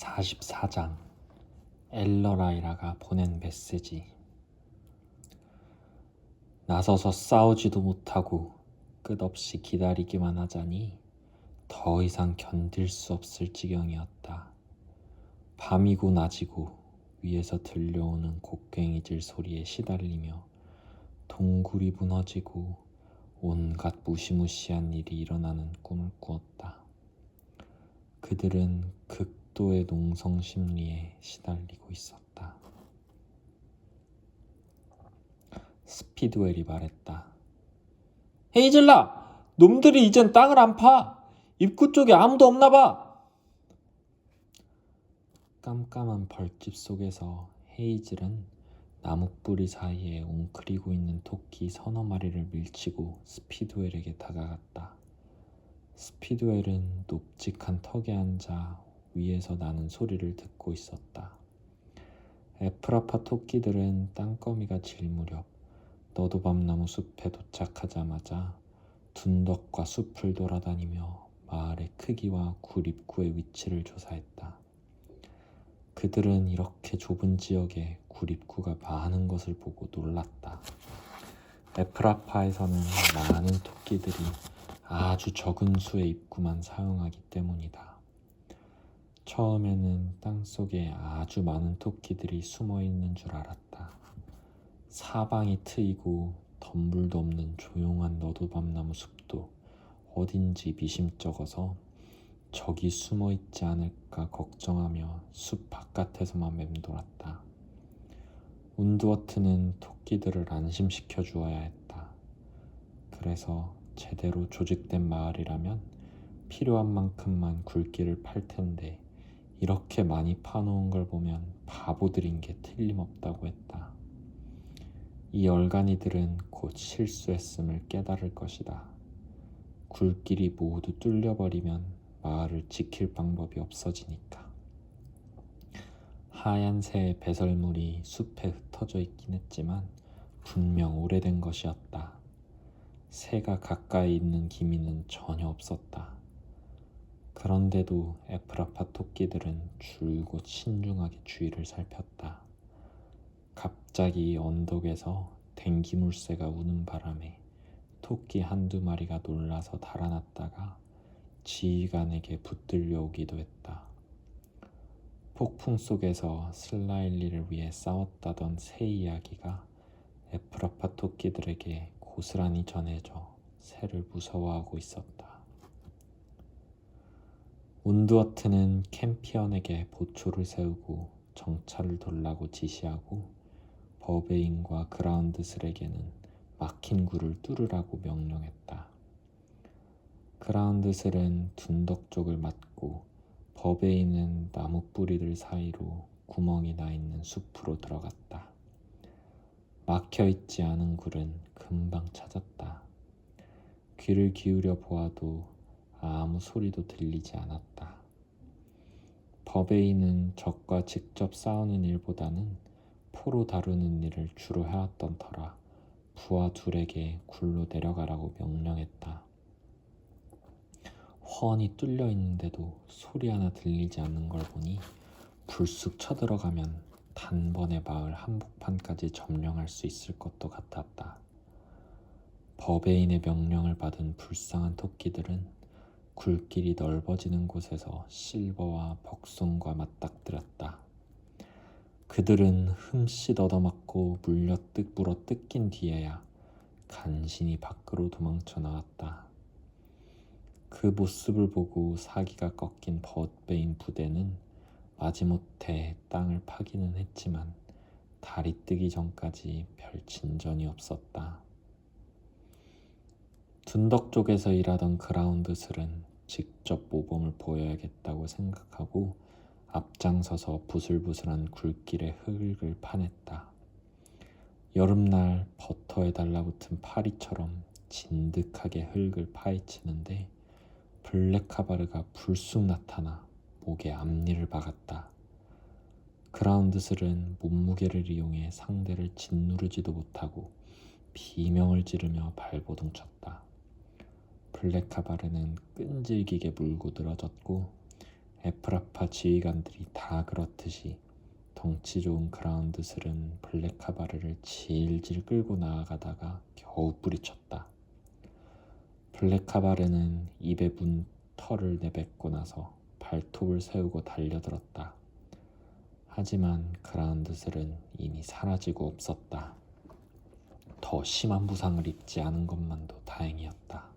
44장 엘러라이라가 보낸 메시지. 나서서 싸우지도 못하고 끝없이 기다리기만 하자니 더 이상 견딜 수 없을 지경이었다. 밤이고 낮이고 위에서 들려오는 곡괭이질 소리에 시달리며 동굴이 무너지고 온갖 무시무시한 일이 일어나는 꿈을 꾸었다. 그들은 극도의 농성심리에 시달리고 있었다. 스피드웰이 말했다. 헤이즐라! 놈들이 이젠 땅을 안 파! 입구 쪽에 아무도 없나 봐! 깜깜한 벌집 속에서 헤이즐은 나뭇뿌리 사이에 웅크리고 있는 토끼 서너 마리를 밀치고 스피드웰에게 다가갔다. 스피드웰은 높직한 턱에 앉아 위에서 나는 소리를 듣고 있었다. 에프라파 토끼들은 땅거미가 질 무렵 너도밤나무 숲에 도착하자마자 둔덕과 숲을 돌아다니며 마을의 크기와 굴 입구의 위치를 조사했다. 그들은 이렇게 좁은 지역에 굴 입구가 많은 것을 보고 놀랐다. 에프라파에서는 많은 토끼들이 아주 적은 수의 입구만 사용하기 때문이다. 처음에는 땅속에 아주 많은 토끼들이 숨어 있는 줄 알았다. 사방이 트이고 덤불도 없는 조용한 너도밤나무 숲도 어딘지 미심쩍어서 적이 숨어 있지 않을까 걱정하며 숲 바깥에서만 맴돌았다. 운드워트는 토끼들을 안심시켜 주어야 했다. 그래서 제대로 조직된 마을이라면 필요한 만큼만 굴길을 팔 텐데 이렇게 많이 파놓은 걸 보면 바보들인 게 틀림없다고 했다. 이 얼간이들은 곧 실수했음을 깨달을 것이다. 굴길이 모두 뚫려버리면 마을을 지킬 방법이 없어지니까. 하얀 새의 배설물이 숲에 흩어져 있긴 했지만 분명 오래된 것이었다. 새가 가까이 있는 기미는 전혀 없었다. 그런데도 에프라파 토끼들은 줄곧 신중하게 주위를 살폈다. 갑자기 언덕에서 댕기물새가 우는 바람에 토끼 한두 마리가 놀라서 달아났다가 지휘관에게 붙들려 오기도 했다. 폭풍 속에서 슬라일리를 위해 싸웠다던 새 이야기가 에프라파 토끼들에게 고스란히 전해져 새를 무서워하고 있었다. 운드워트는 캠피언에게 보초를 세우고 정찰을 돌라고 지시하고 버베인과 그라운드슬에게는 막힌 굴을 뚫으라고 명령했다. 그라운드슬은 둔덕 쪽을 맡고 버베인은 나무 뿌리들 사이로 구멍이 나 있는 숲으로 들어갔다. 막혀있지 않은 굴은 금방 찾았다. 귀를 기울여 보아도 아무 소리도 들리지 않았다. 버베인은 적과 직접 싸우는 일보다는 포로 다루는 일을 주로 해왔던 터라 부하 둘에게 굴로 내려가라고 명령했다. 훤히 뚫려 있는데도 소리 하나 들리지 않는 걸 보니 불쑥 쳐들어가면 단번에 마을 한복판까지 점령할 수 있을 것도 같았다. 버베인의 명령을 받은 불쌍한 토끼들은 굴길이 넓어지는 곳에서 실버와 벅송과 맞닥뜨렸다. 그들은 흠씬 얻어맞고 물어 뜯긴 뒤에야 간신히 밖으로 도망쳐 나왔다. 그 모습을 보고 사기가 꺾인 버베인 부대는 마지못해 땅을 파기는 했지만 달이 뜨기 전까지 별 진전이 없었다. 둔덕 쪽에서 일하던 그라운드슬은 직접 모범을 보여야겠다고 생각하고 앞장서서 부슬부슬한 굴길의 흙을 파냈다. 여름날 버터에 달라붙은 파리처럼 진득하게 흙을 파헤치는데 블랙카바르가 불쑥 나타나 목에 앞니를 박았다. 그라운드슬은 몸무게를 이용해 상대를 짓누르지도 못하고 비명을 지르며 발버둥 쳤다. 블랙카바르는 끈질기게 물고 늘어졌고 에프라파 지휘관들이 다 그렇듯이 덩치 좋은 그라운드슬은 블랙카바르를 질질 끌고 나아가다가 겨우 뿌리쳤다. 블랙카바르는 입에 문 털을 내뱉고 나서 발톱을 세우고 달려들었다. 하지만 그라운드슬은 이미 사라지고 없었다. 더 심한 부상을 입지 않은 것만도 다행이었다.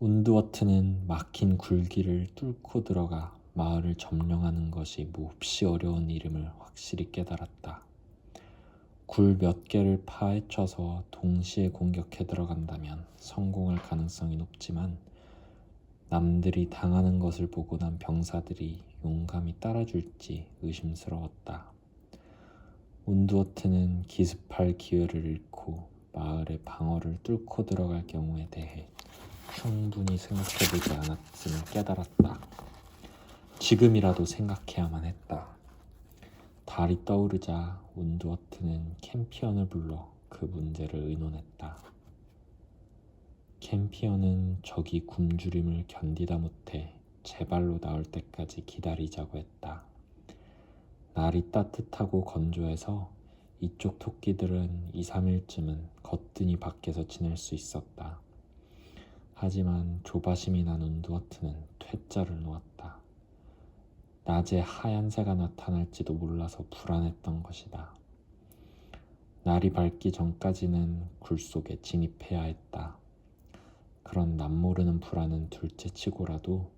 운드워트는 막힌 굴길을 뚫고 들어가 마을을 점령하는 것이 몹시 어려운 일임을 확실히 깨달았다. 굴 몇 개를 파헤쳐서 동시에 공격해 들어간다면 성공할 가능성이 높지만 남들이 당하는 것을 보고 난 병사들이 용감히 따라줄지 의심스러웠다. 운드워트는 기습할 기회를 잃고 마을의 방어를 뚫고 들어갈 경우에 대해 충분히 생각해보지 않았음을 깨달았다. 지금이라도 생각해야만 했다. 달이 떠오르자 운드워트는 캠피언을 불러 그 문제를 의논했다. 캠피언은 적이 굶주림을 견디다 못해 제발로 나올 때까지 기다리자고 했다. 날이 따뜻하고 건조해서 이쪽 토끼들은 2, 3일쯤은 거뜬히 밖에서 지낼 수 있었다. 하지만 조바심이 난 운드워트는 퇴짜를 놓았다. 낮에 하얀새가 나타날지도 몰라서 불안했던 것이다. 날이 밝기 전까지는 굴 속에 진입해야 했다. 그런 남모르는 불안은 둘째치고라도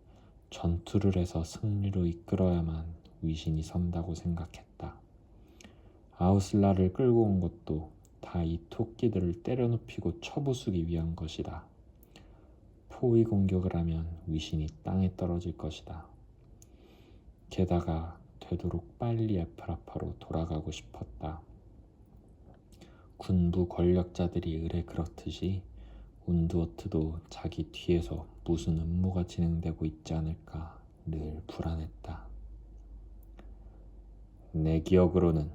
전투를 해서 승리로 이끌어야만 위신이 선다고 생각했다. 아우슬라를 끌고 온 것도 다 이 토끼들을 때려눕히고 쳐부수기 위한 것이다. 포위 공격을 하면 위신이 땅에 떨어질 것이다. 게다가 되도록 빨리 에프라파로 돌아가고 싶었다. 군부 권력자들이 의뢰 그렇듯이 운드워트도 자기 뒤에서 무슨 음모가 진행되고 있지 않을까 늘 불안했다. 내 기억으로는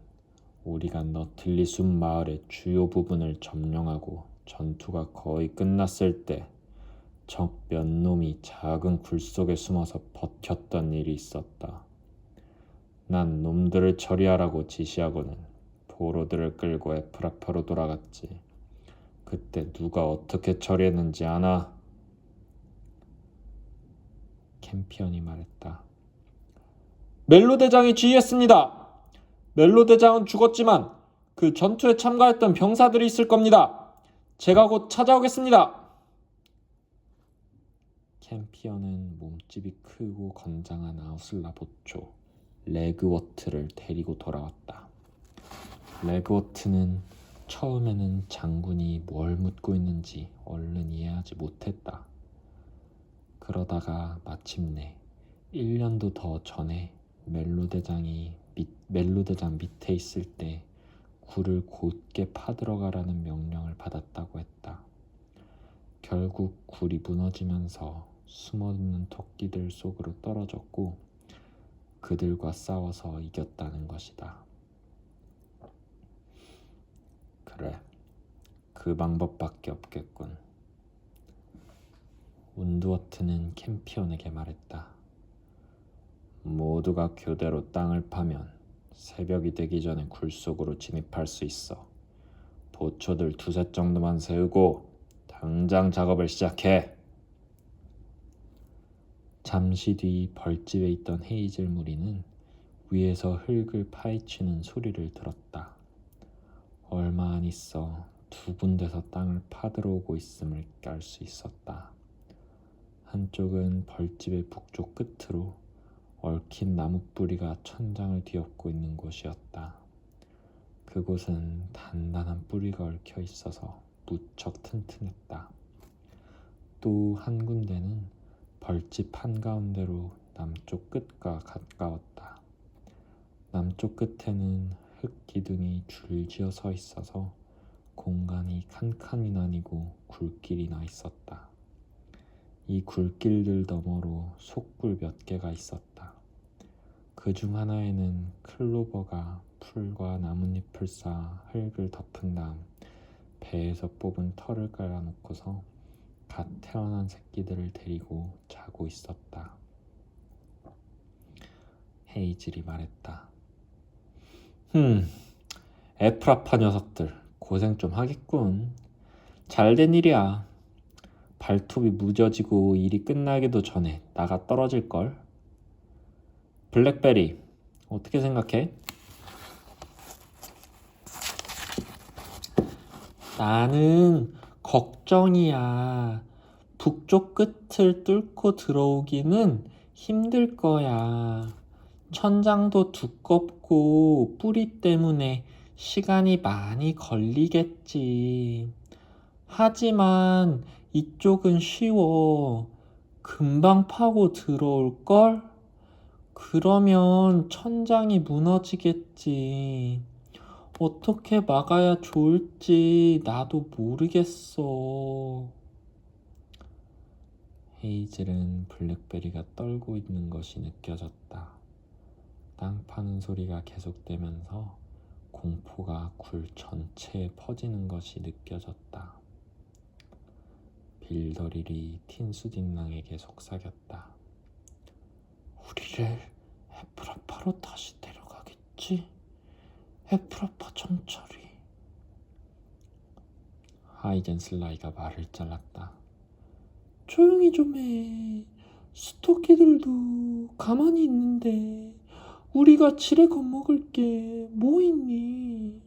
우리가 너틀리숲 마을의 주요 부분을 점령하고 전투가 거의 끝났을 때 적 몇 놈이 작은 굴 속에 숨어서 버텼던 일이 있었다. 난 놈들을 처리하라고 지시하고는 포로들을 끌고 에프라파로 돌아갔지. 그때 누가 어떻게 처리했는지 아나? 캠피언이 말했다. 멜로 대장이 지휘했습니다. 멜로 대장은 죽었지만 그 전투에 참가했던 병사들이 있을 겁니다. 제가 곧 찾아오겠습니다. 캠피언은 몸집이 크고 건장한 아우슬라 보초 레그워트를 데리고 돌아왔다. 레그워트는 처음에는 장군이 뭘 묻고 있는지 얼른 이해하지 못했다. 그러다가 마침내 1년도 더 전에 멜로 대장 밑에 있을 때 굴을 곧게 파들어가라는 명령을 받았다고 했다. 결국 굴이 무너지면서 숨어있는 토끼들 속으로 떨어졌고 그들과 싸워서 이겼다는 것이다. 그래, 그 방법밖에 없겠군. 운드워트는 캠피언에게 말했다. 모두가 교대로 땅을 파면 새벽이 되기 전에 굴 속으로 진입할 수 있어. 보초들 2셋 정도만 세우고 당장 작업을 시작해. 잠시 뒤 벌집에 있던 헤이즐 무리는 위에서 흙을 파헤치는 소리를 들었다. 얼마 안 있어 2군데서 땅을 파들어오고 있음을 알 수 있었다. 한쪽은 벌집의 북쪽 끝으로 얽힌 나무 뿌리가 천장을 뒤엎고 있는 곳이었다. 그곳은 단단한 뿌리가 얽혀 있어서 무척 튼튼했다. 또 한 군데는 벌집 한가운데로 남쪽 끝과 가까웠다. 남쪽 끝에는 흙 기둥이 줄지어 서 있어서 공간이 칸칸이 나뉘고 굴길이 나 있었다. 이 굴길들 너머로 속굴 몇 개가 있었다. 그중 하나에는 클로버가 풀과 나뭇잎을 쌓아 흙을 덮은 다음 배에서 뽑은 털을 깔아놓고서 갓 태어난 새끼들을 데리고 자고 있었다. 헤이즐이 말했다. 에프라파 녀석들 고생 좀 하겠군. 잘된 일이야. 발톱이 무뎌지고 일이 끝나기도 전에 나가 떨어질걸. 블랙베리, 어떻게 생각해? 나는 걱정이야. 북쪽 끝을 뚫고 들어오기는 힘들 거야. 천장도 두껍고 뿌리 때문에 시간이 많이 걸리겠지. 하지만 이쪽은 쉬워. 금방 파고 들어올걸? 그러면 천장이 무너지겠지. 어떻게 막아야 좋을지 나도 모르겠어. 헤이즐은 블랙베리가 떨고 있는 것이 느껴졌다. 땅 파는 소리가 계속되면서 공포가 굴 전체에 퍼지는 것이 느껴졌다. 빌더릴이 틴수딩랑에게 속삭였다. 우리를 에프라파로 다시 데려가겠지? 에프라파 정찰이. 하이젠슬라이가 말을 잘랐다. 조용히 좀 해. 스토키들도 가만히 있는데 우리가 지레 겁먹을 게 뭐 있니?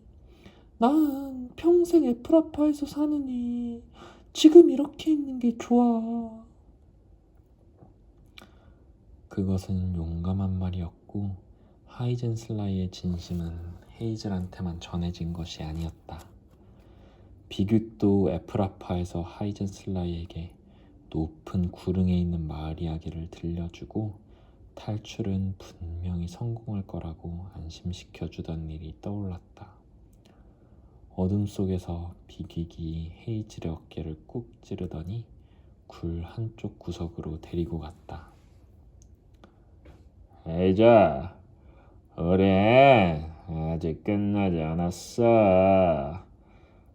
난 평생 에프라파에서 사느니 지금 이렇게 있는 게 좋아. 그것은 용감한 말이었고 하이젠슬라이의 진심은 헤이즐한테만 전해진 것이 아니었다. 비극도 에프라파에서 하이젠슬라이에게 높은 구릉에 있는 마을 이야기를 들려주고 탈출은 분명히 성공할 거라고 안심시켜주던 일이 떠올랐다. 어둠 속에서 비극이 헤이즐의 어깨를 꾹 찌르더니 굴 한쪽 구석으로 데리고 갔다. 헤이즐, 우리 아직 끝나지 않았어.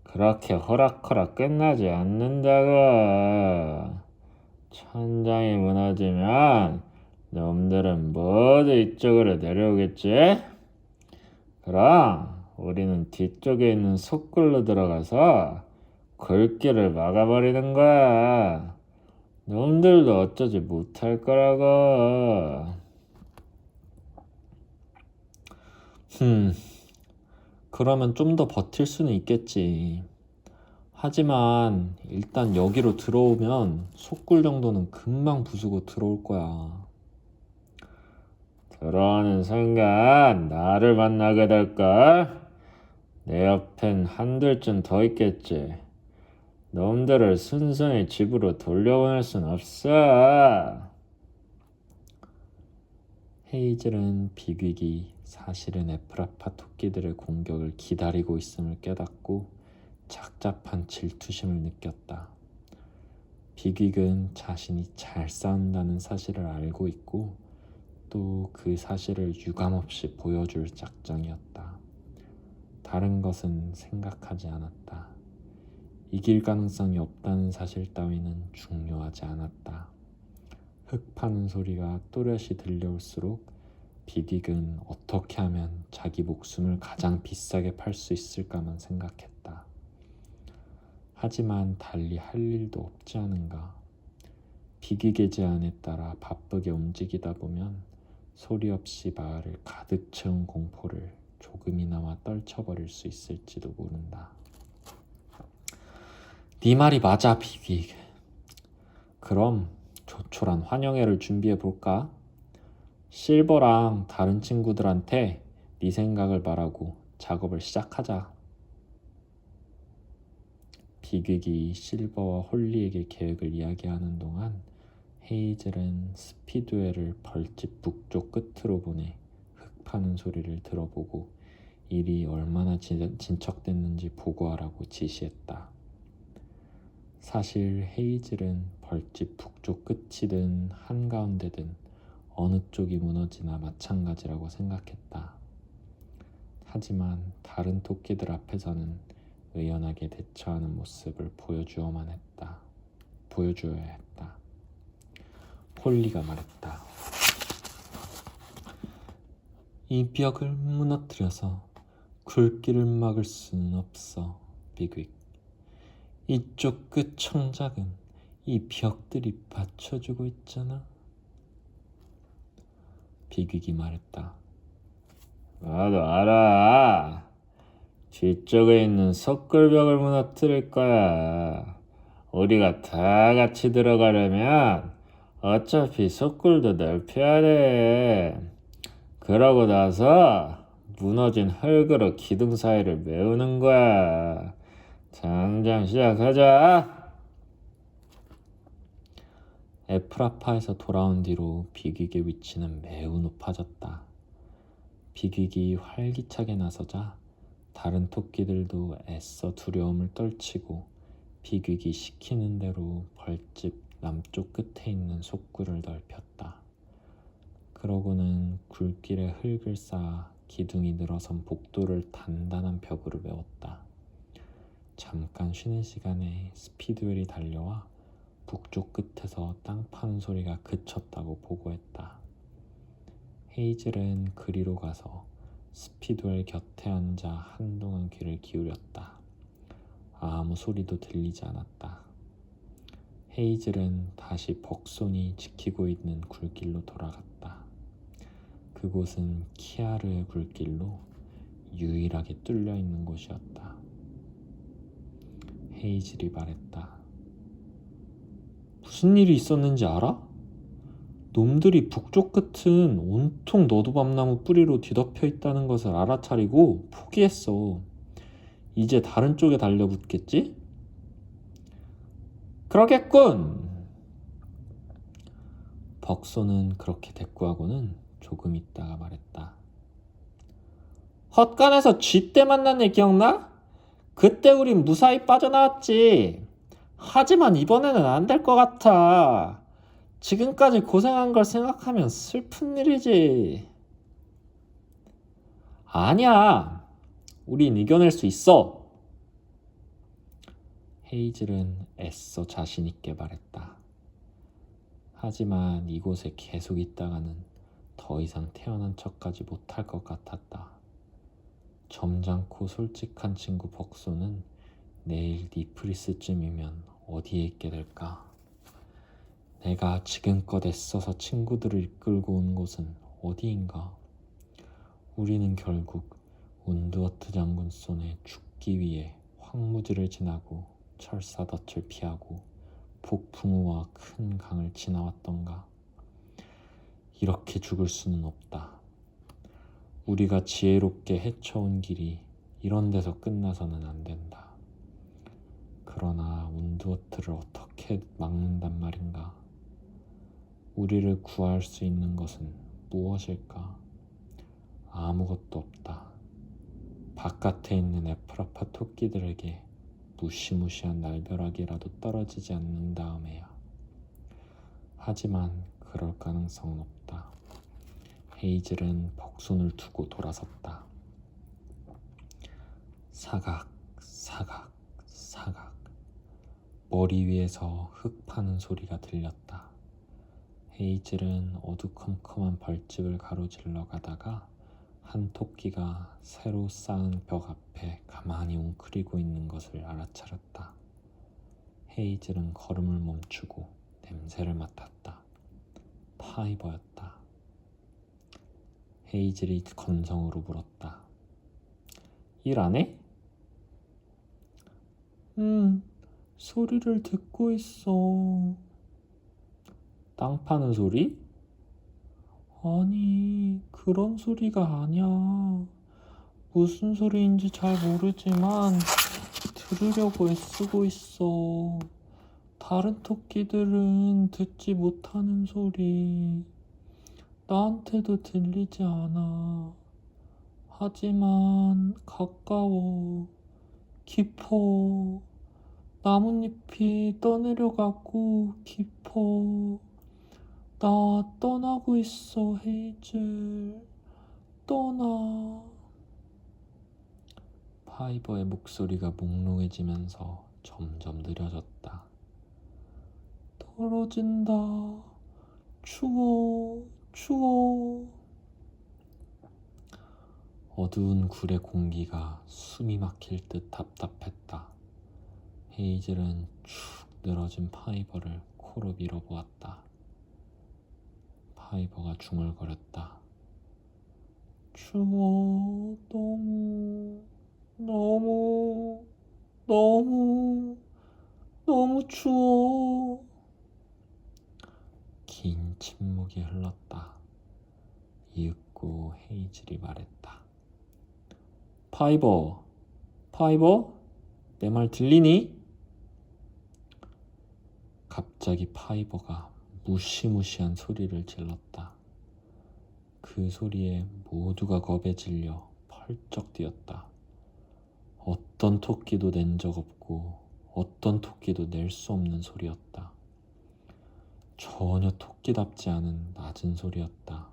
그렇게 호락호락 끝나지 않는다고. 천장이 무너지면 놈들은 모두 이쪽으로 내려오겠지? 그럼 우리는 뒤쪽에 있는 속굴로 들어가서 굴길을 막아버리는 거야. 놈들도 어쩌지 못할 거라고. 그러면 좀 더 버틸 수는 있겠지. 하지만 일단 여기로 들어오면 속굴 정도는 금방 부수고 들어올 거야. 들어오는 순간 나를 만나게 될걸? 내 옆엔 한둘쯤 더 있겠지. 놈들을 순순히 집으로 돌려보낼 순 없어. 헤이즐은 비극이 사실은 에프라파 토끼들의 공격을 기다리고 있음을 깨닫고 착잡한 질투심을 느꼈다. 비극은 자신이 잘 싸운다는 사실을 알고 있고 또 그 사실을 유감없이 보여줄 작정이었다. 다른 것은 생각하지 않았다. 이길 가능성이 없다는 사실 따위는 중요하지 않았다. 흙 파는 소리가 또렷이 들려올수록 비빅은 어떻게 하면 자기 목숨을 가장 비싸게 팔 수 있을까만 생각했다. 하지만 달리 할 일도 없지 않은가. 비극의 제안에 따라 바쁘게 움직이다 보면 소리 없이 마을을 가득 채운 공포를 조금이나마 떨쳐버릴 수 있을지도 모른다. 네 말이 맞아, 비빅. 그럼 조촐한 환영회를 준비해볼까? 실버랑 다른 친구들한테 네 생각을 말하고 작업을 시작하자. 비극이 실버와 홀리에게 계획을 이야기하는 동안 헤이즐은 스피드웨를 벌집 북쪽 끝으로 보내 흙 파는 소리를 들어보고 일이 얼마나 진척됐는지 보고하라고 지시했다. 사실 헤이즐은 벌집 북쪽 끝이든 한가운데든 어느 쪽이 무너지나 마찬가지라고 생각했다. 하지만 다른 토끼들 앞에서는 의연하게 대처하는 모습을 보여주어만 했다. 보여줘야 했다. 홀리가 말했다. 이 벽을 무너뜨려서 굴길을 막을 수는 없어, 비퀵. 이쪽 끝 청작은 이 벽들이 받쳐주고 있잖아. 비퀵이 말했다. 나도 알아. 뒤쪽에 있는 석굴벽을 무너뜨릴 거야. 우리가 다 같이 들어가려면 어차피 석굴도 넓혀야 돼. 그러고 나서 무너진 흙으로 기둥 사이를 메우는 거야. 당장 시작하자. 에프라파에서 돌아온 뒤로 비퀵의 위치는 매우 높아졌다. 비퀵이 활기차게 나서자 다른 토끼들도 애써 두려움을 떨치고 비퀵이 시키는 대로 벌집 남쪽 끝에 있는 속굴을 넓혔다. 그러고는 굴길에 흙을 쌓아 기둥이 늘어선 복도를 단단한 벽으로 메웠다. 잠깐 쉬는 시간에 스피드웰이 달려와 북쪽 끝에서 땅 파는 소리가 그쳤다고 보고했다. 헤이즐은 그리로 가서 스피드웰 곁에 앉아 한동안 귀를 기울였다. 아무 소리도 들리지 않았다. 헤이즐은 다시 벅손이 지키고 있는 굴길로 돌아갔다. 그곳은 키아르의 굴길로 유일하게 뚫려 있는 곳이었다. 헤이즐이 말했다. 무슨 일이 있었는지 알아? 놈들이 북쪽 끝은 온통 너도밤나무 뿌리로 뒤덮여 있다는 것을 알아차리고 포기했어. 이제 다른 쪽에 달려붙겠지? 그러겠군. 벅소는 그렇게 대꾸하고는 조금 있다가 말했다. 헛간에서 쥐떼 만난 일 기억나? 그때 우린 무사히 빠져나왔지. 하지만 이번에는 안 될 것 같아. 지금까지 고생한 걸 생각하면 슬픈 일이지. 아니야. 우린 이겨낼 수 있어. 헤이즐은 애써 자신 있게 말했다. 하지만 이곳에 계속 있다가는 더 이상 태어난 척까지 못할 것 같았다. 점잖고 솔직한 친구 벅소는 내일 니프리스쯤이면 어디에 있게 될까? 내가 지금껏 애써서 친구들을 이끌고 온 곳은 어디인가? 우리는 결국 운드워트 장군 손에 죽기 위해 황무지를 지나고 철사덫을 피하고 폭풍우와 큰 강을 지나왔던가? 이렇게 죽을 수는 없다. 우리가 지혜롭게 헤쳐온 길이 이런 데서 끝나서는 안 된다. 그러나 운드워트를 어떻게 막는단 말인가? 우리를 구할 수 있는 것은 무엇일까? 아무것도 없다. 바깥에 있는 에프라파 토끼들에게 무시무시한 날벼락이라도 떨어지지 않는 다음에야. 하지만 그럴 가능성은 없다. 헤이즐은 벅손을 두고 돌아섰다. 사각, 사각, 사각. 머리 위에서 흙 파는 소리가 들렸다. 헤이즐은 어두컴컴한 벌집을 가로질러 가다가 한 토끼가 새로 쌓은 벽 앞에 가만히 웅크리고 있는 것을 알아차렸다. 헤이즐은 걸음을 멈추고 냄새를 맡았다. 파이버였다. 헤이즐이 건성으로 물었다. 일 안 해? 소리를 듣고 있어. 땅 파는 소리? 아니, 그런 소리가 아니야. 무슨 소리인지 잘 모르지만 들으려고 애쓰고 있어. 다른 토끼들은 듣지 못하는 소리. 나한테도 들리지 않아. 하지만 가까워. 깊어. 나뭇잎이 떠내려가고 깊어. 나 떠나고 있어, 헤이즐. 떠나. 파이버의 목소리가 몽롱해지면서 점점 느려졌다. 떨어진다. 추워, 추워. 어두운 굴의 공기가 숨이 막힐 듯 답답했다. 헤이즐은 축 늘어진 파이버를 코로 밀어보았다. 파이버가 중얼거렸다. 추워, 너무, 너무, 너무, 너무 추워. 긴 침묵이 흘렀다. 이윽고 헤이즐이 말했다. 파이버, 파이버? 내 말 들리니? 갑자기 파이버가 무시무시한 소리를 질렀다. 그 소리에 모두가 겁에 질려 펄쩍 뛰었다. 어떤 토끼도 낸 적 없고 어떤 토끼도 낼 수 없는 소리였다. 전혀 토끼답지 않은 낮은 소리였다.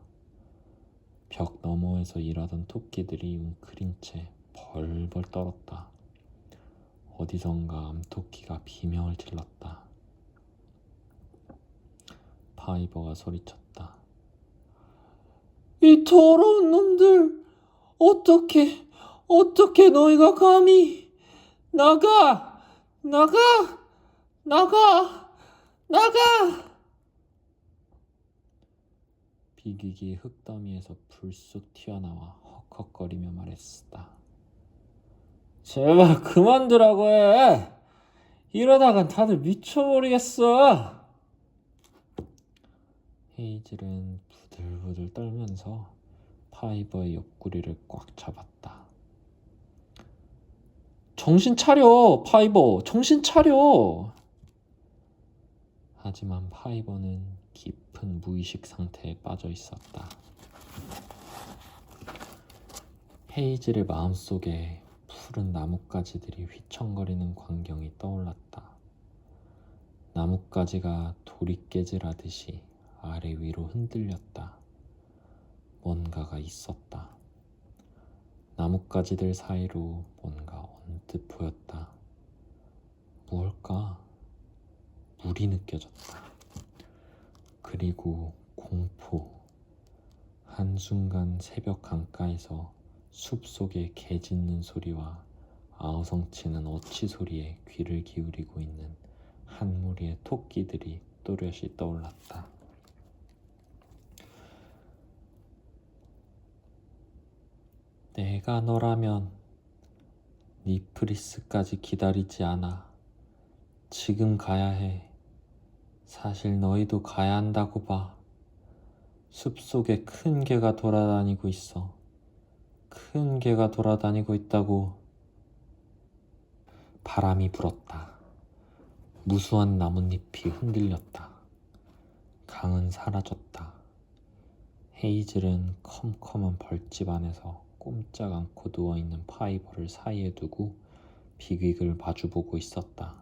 벽 너머에서 일하던 토끼들이 웅크린 채 벌벌 떨었다. 어디선가 암토끼가 비명을 질렀다. 파이버가 소리쳤다. 이 더러운 놈들! 어떻게 너희가 감히! 나가! 나가! 나가! 나가! 비귀기 흙더미에서 불쑥 튀어나와 헉헉거리며 말했다. 제발 그만두라고 해! 이러다간 다들 미쳐버리겠어! 헤이즐은 부들부들 떨면서 파이버의 옆구리를 꽉 잡았다. 정신 차려, 파이버! 정신 차려! 하지만 파이버는 깊은 무의식 상태에 빠져 있었다. 헤이즐의 마음속에 푸른 나뭇가지들이 휘청거리는 광경이 떠올랐다. 나뭇가지가 도리깨질하듯이 아래 위로 흔들렸다. 뭔가가 있었다. 나뭇가지들 사이로 뭔가 언뜻 보였다. 무엇일까? 물이 느껴졌다. 그리고 공포. 한순간 새벽 강가에서 숲속의 개 짖는 소리와 아우성치는 어치 소리에 귀를 기울이고 있는 한 무리의 토끼들이 또렷이 떠올랐다. 내가 너라면 니프리스까지 기다리지 않아. 지금 가야 해. 사실 너희도 가야 한다고 봐. 숲속에 큰 개가 돌아다니고 있어. 큰 개가 돌아다니고 있다고. 바람이 불었다. 무수한 나뭇잎이 흔들렸다. 강은 사라졌다. 헤이즐은 컴컴한 벌집 안에서 꼼짝 않고 누워있는 파이버를 사이에 두고 비극을 마주보고 있었다.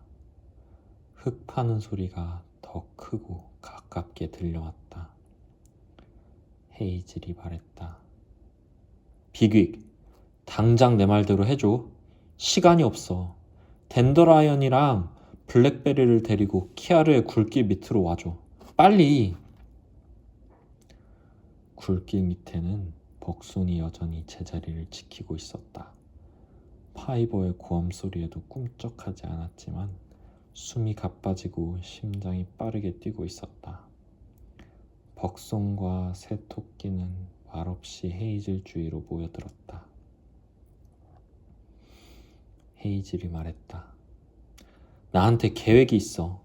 흙 파는 소리가 더 크고 가깝게 들려왔다. 헤이즐이 말했다. 비극, 당장 내 말대로 해줘. 시간이 없어. 덴더라이언이랑 블랙베리를 데리고 키아르의 굴길 밑으로 와줘. 빨리! 굴길 밑에는 벅손이 여전히 제자리를 지키고 있었다. 파이버의 고함 소리에도 꿈쩍하지 않았지만 숨이 가빠지고 심장이 빠르게 뛰고 있었다. 벅손과 새 토끼는 말없이 헤이즐 주위로 모여들었다. 헤이즐이 말했다. 나한테 계획이 있어.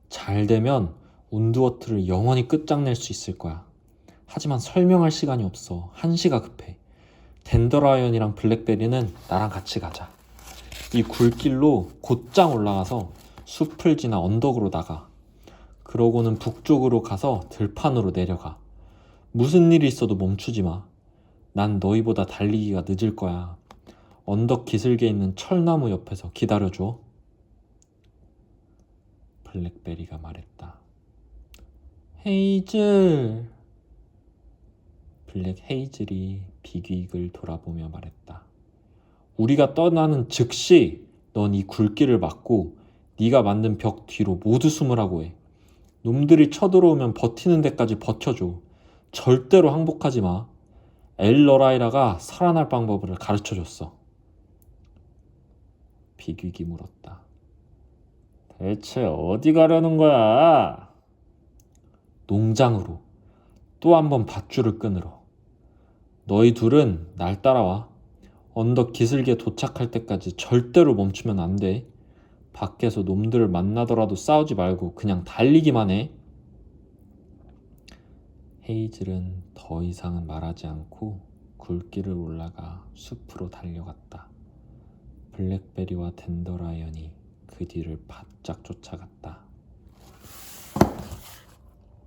잘 되면 운드워트를 영원히 끝장낼 수 있을 거야. 하지만 설명할 시간이 없어. 한시가 급해. 덴더라이언이랑 블랙베리는 나랑 같이 가자. 이 굴길로 곧장 올라가서 숲을 지나 언덕으로 나가. 그러고는 북쪽으로 가서 들판으로 내려가. 무슨 일이 있어도 멈추지 마. 난 너희보다 달리기가 늦을 거야. 언덕 기슭에 있는 철나무 옆에서 기다려줘. 블랙베리가 말했다. 헤이즐. 블랙 헤이즐이 비귀익을 돌아보며 말했다. 우리가 떠나는 즉시 넌 이 굴길을 막고 네가 만든 벽 뒤로 모두 숨으라고 해. 놈들이 쳐들어오면 버티는 데까지 버텨줘. 절대로 항복하지 마. 엘러라이라가 살아날 방법을 가르쳐줬어. 비귀기 물었다. 대체 어디 가려는 거야? 농장으로. 또 한 번 밧줄을 끊으러. 너희 둘은 날 따라와. 언덕 기슭에 도착할 때까지 절대로 멈추면 안 돼. 밖에서 놈들을 만나더라도 싸우지 말고 그냥 달리기만 해. 헤이즐은 더 이상은 말하지 않고 굴길을 올라가 숲으로 달려갔다. 블랙베리와 댄더라이언이 그 뒤를 바짝 쫓아갔다.